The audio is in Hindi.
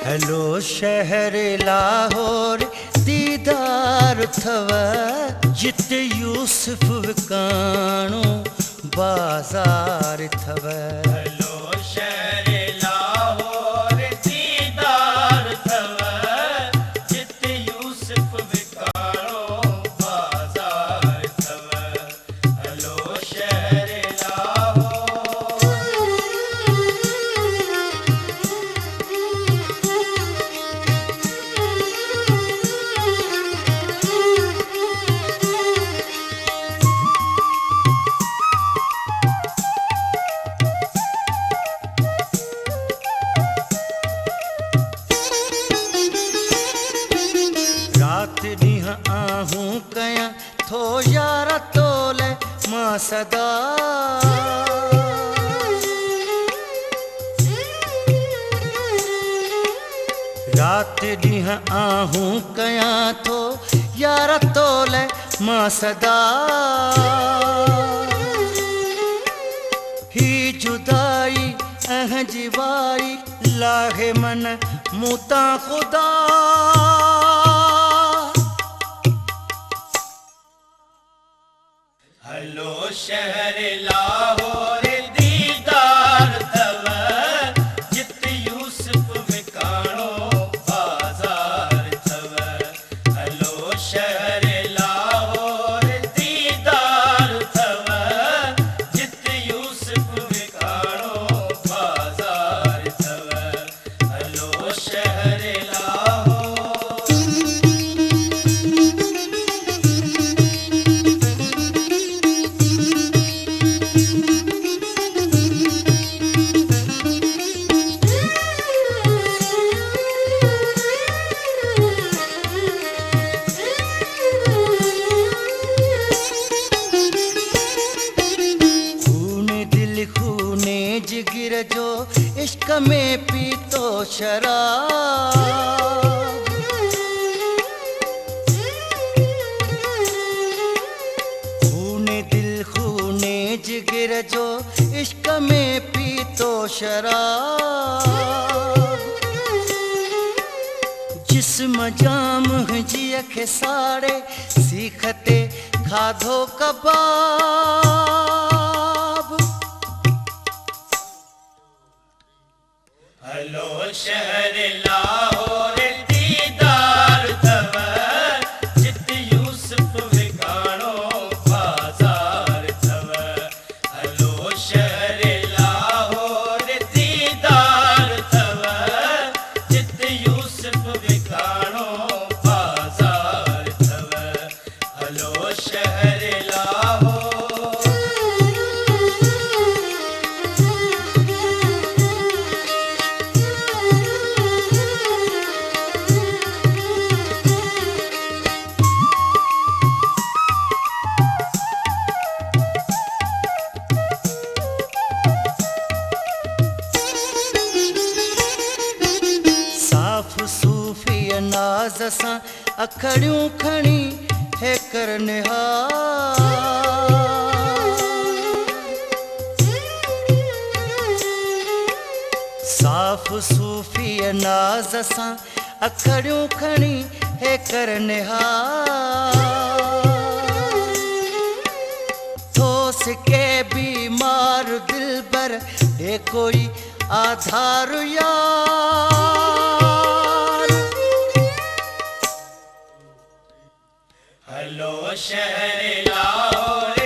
हेलो शहर लाहौर दीदार थव जित यूसुफ विकाणो बाजार थव। हेलो शहर लाहौर दीदार थव जित यूसुफ विकाणो बाजार थव। हेलो शहर लाहौर। रात ॾींहुं आहूं कयां थो यार तोले मां सदा। रात ॾींहुं आहूं कयां थो यार तोले मां सदा। ही जुदाई जीवाई लाहे मन मूता खुदा। हेलो शहर लाहौर दीदार थव जित यूसुफ विकाणो बाजार थव। हेलो शहर लाहौर दीदार थव जित यूसुफ विकाणो बाजार थव। हेलो शहर लाहौर। जिगिर जो इश्क में पीतो शराब। खूने दिल खूने जिगिर जो इश्क में पीतो शराब। जिस्म जाम जिय खे साड़े सीखते खाधो कबाब। हेलो शहर लाहौर दीदार थव जित यूसुफ विकाणो बाजार थव। हेलो शहर लाहौर दीदार थव जित यूसुफ विकाणो बाजार थव। हेलो शहर लाहौर। सूफी अंदाज़ सां अखड़ियूं खणी है कर निहार। साफ़ सूफी अंदाज़ सां अखड़ियूं खणी है कर निहार। ठोस के बीमार दिल पर दे कोई आधार यार। हेलो शहर लाहौर